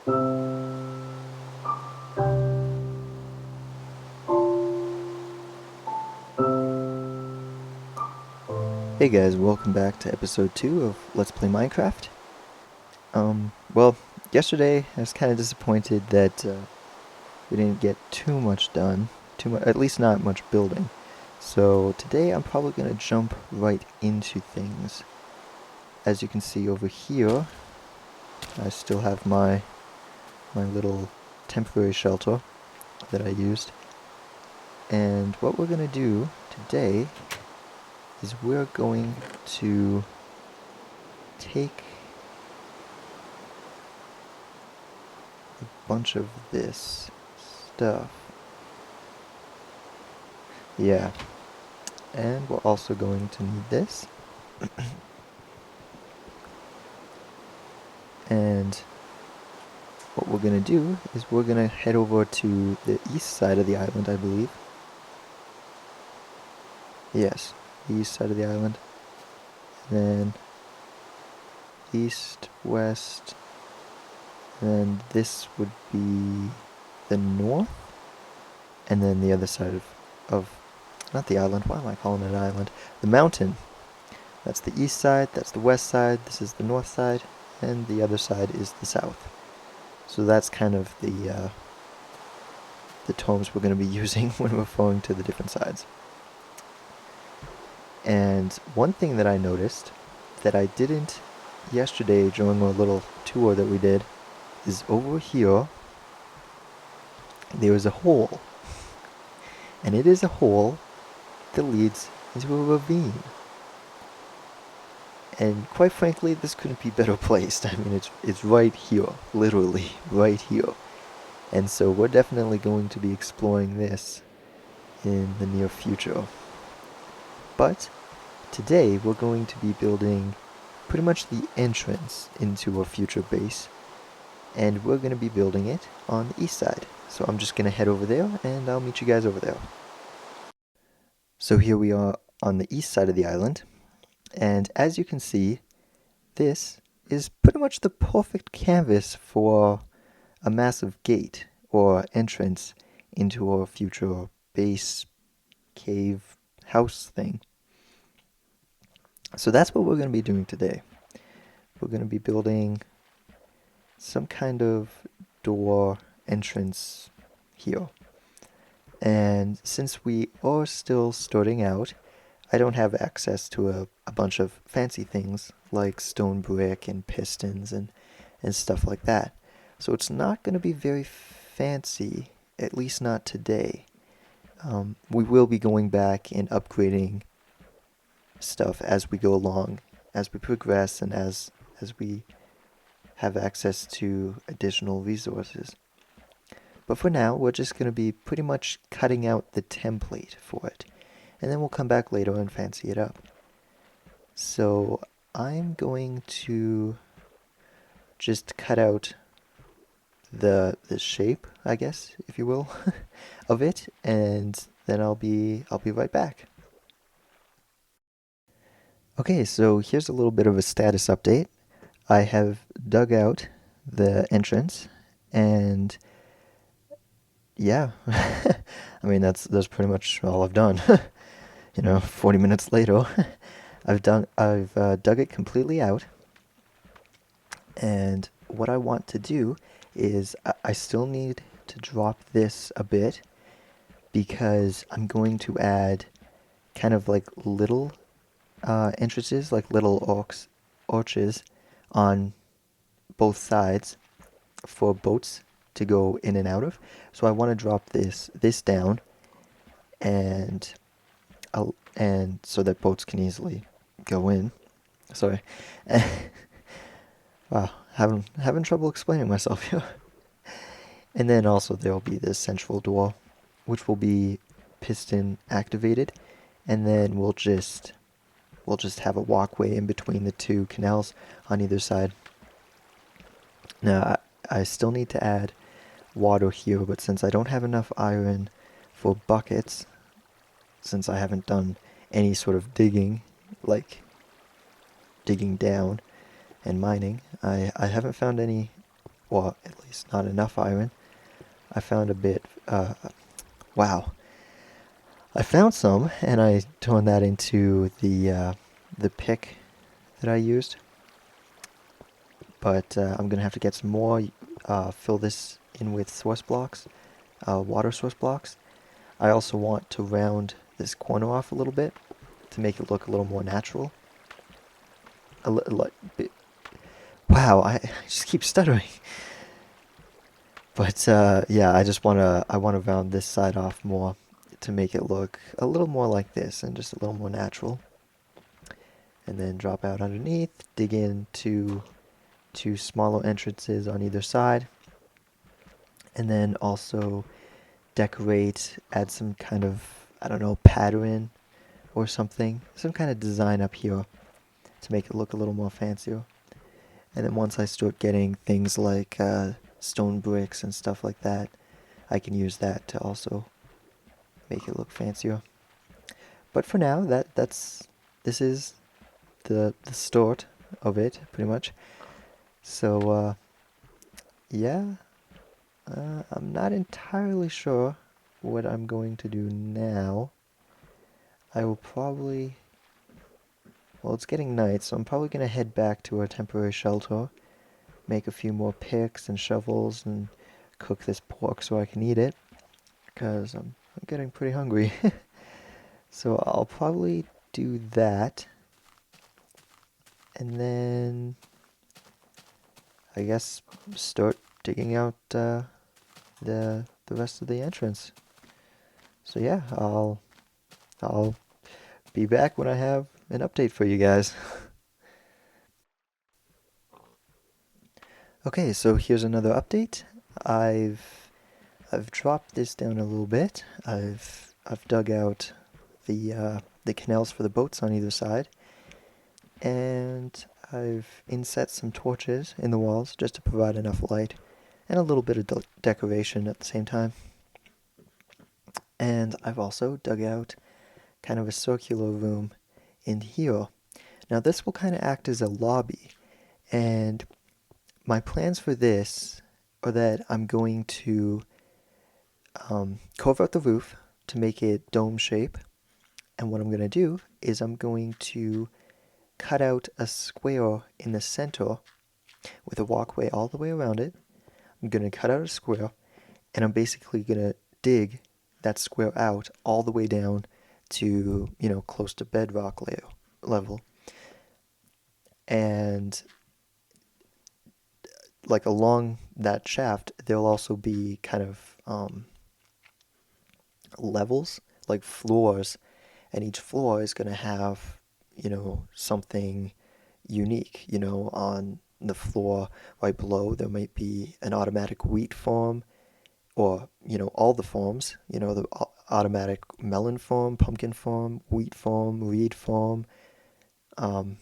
Hey guys, welcome back to episode 2 of Let's Play Minecraft. Well, yesterday I was kind of disappointed that we didn't get too much done, at least not much building. So today I'm probably going to jump right into things. As you can see over here, I still have my little temporary shelter that I used. And what we're going to do today is we're going to take a bunch of this stuff. Yeah, and we're also going to need this. And what we're going to do is we're going to head over to the east side of the island, I believe. Yes, the east side of the island. Then east, west, and this would be the north. And then the other side of not the island, why am I calling it an island? The mountain. That's the east side, that's the west side, this is the north side, and the other side is the south. So that's kind of the terms we're going to be using when we're referring to the different sides. And one thing that I noticed that I didn't yesterday during our little tour that we did is over here there is a hole. And it is a hole that leads into a ravine. And quite frankly, this couldn't be better placed. I mean, it's right here, literally right here. And so we're definitely going to be exploring this in the near future. But today we're going to be building pretty much the entrance into our future base. And we're going to be building it on the east side. So I'm just going to head over there and I'll meet you guys over there. So here we are on the east side of the island. And as you can see, this is pretty much the perfect canvas for a massive gate or entrance into our future base, cave, house thing. So that's what we're going to be doing today. We're going to be building some kind of door entrance here. And since we are still starting out, I don't have access to a bunch of fancy things like stone brick and pistons and stuff like that. So it's not going to be very fancy, at least not today. We will be going back and upgrading stuff as we go along, as we progress, and as we have access to additional resources. But for now, we're just going to be pretty much cutting out the template for it. And then we'll come back later and fancy it up. So I'm going to just cut out the shape, I guess, if you will, of it, and then I'll be right back. Okay, so here's a little bit of a status update. I have dug out the entrance, and yeah, I mean that's pretty much all I've done. 40 minutes later, I've dug it completely out, and what I want to do is I still need to drop this a bit because I'm going to add kind of like little entrances, like little arches on both sides for boats to go in and out of. So I want to drop this down and so that boats can easily go in. Sorry. Wow, having trouble explaining myself here. And then also there will be this central door, which will be piston activated, and then we'll just have a walkway in between the two canals on either side. Now I still need to add water here, but since I don't have enough iron for buckets, since I haven't done any sort of digging, like digging down and mining, I haven't found any or at least not enough iron. I found a bit, wow. I found some, and I turned that into the pick that I used. But I'm gonna have to get some more, fill this in with source blocks, water source blocks. I also want to round this corner off a little bit to make it look a little more natural. Wow, I just keep stuttering. But yeah, I wanna round this side off more to make it look a little more like this and just a little more natural. And then drop out underneath, dig into two smaller entrances on either side, and then also decorate, add some kind of, I don't know, pattern or something, some kind of design up here to make it look a little more fancier. And then once I start getting things like stone bricks and stuff like that, I can use that to also make it look fancier. But for now, this is the start of it, pretty much. So yeah, I'm not entirely sure what I'm going to do now. I will probably, well, it's getting night, so I'm probably gonna head back to our temporary shelter, make a few more picks and shovels, and cook this pork so I can eat it, because I'm getting pretty hungry. So I'll probably do that, and then I guess start digging out the rest of the entrance. So yeah, I'll be back when I have an update for you guys. Okay, so here's another update. I've dropped this down a little bit. I've dug out the canals for the boats on either side, and I've inset some torches in the walls just to provide enough light and a little bit of decoration at the same time. And I've also dug out kind of a circular room in here. Now this will kind of act as a lobby, and my plans for this are that I'm going to carve out the roof to make it dome shape, and what I'm going to do is I'm going to cut out a square in the center with a walkway all the way around it. I'm going to cut out a square, and I'm basically going to dig that square out all the way down to, close to bedrock level. And like along that shaft, there'll also be kind of levels, like floors, and each floor is going to have, something unique. On the floor right below, there might be an automatic wheat farm, or, all the farms, the automatic melon farm, pumpkin farm, wheat farm, reed farm, um,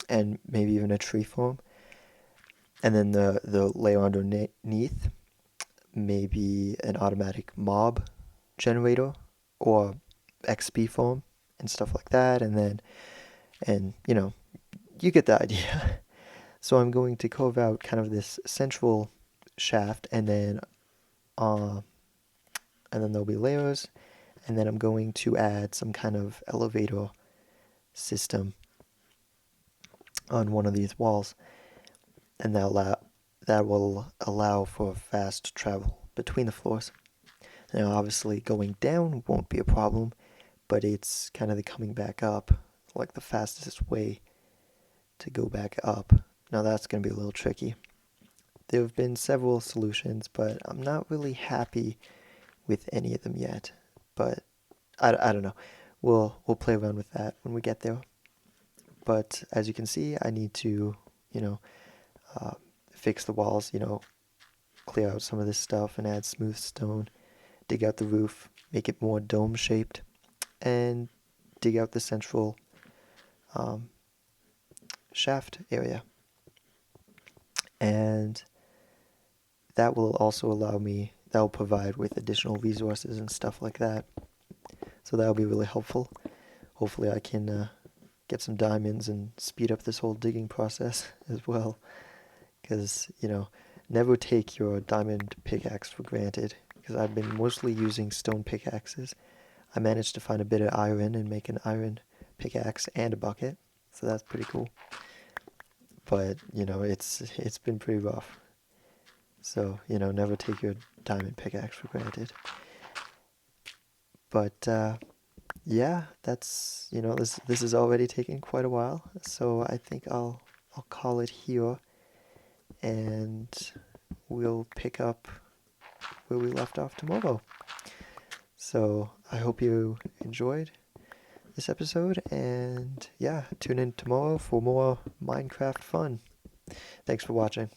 and maybe even a tree farm. And then the layer underneath, maybe an automatic mob generator or XP farm and stuff like that. And you get the idea. So I'm going to carve out kind of this central shaft, uh, and then there'll be layers, and then I'm going to add some kind of elevator system on one of these walls, and that will allow for fast travel between the floors. Now, obviously, going down won't be a problem, but it's kind of the coming back up, like the fastest way to go back up. Now, that's going to be a little tricky. There have been several solutions, but I'm not really happy with any of them yet. But I don't know. We'll play around with that when we get there. But as you can see, I need to, uh, fix the walls, clear out some of this stuff and add smooth stone, dig out the roof, make it more dome shaped, and dig out the central um, shaft area. And that will also that will provide with additional resources and stuff like that. So that'll be really helpful. Hopefully I can get some diamonds and speed up this whole digging process as well, because, never take your diamond pickaxe for granted, because I've been mostly using stone pickaxes. I managed to find a bit of iron and make an iron pickaxe and a bucket, so that's pretty cool. But, it's been pretty rough. So, never take your diamond pickaxe for granted. But, yeah, that's, this is already taking quite a while, so I think I'll call it here, and we'll pick up where we left off tomorrow. So I hope you enjoyed this episode, and yeah, tune in tomorrow for more Minecraft fun. Thanks for watching.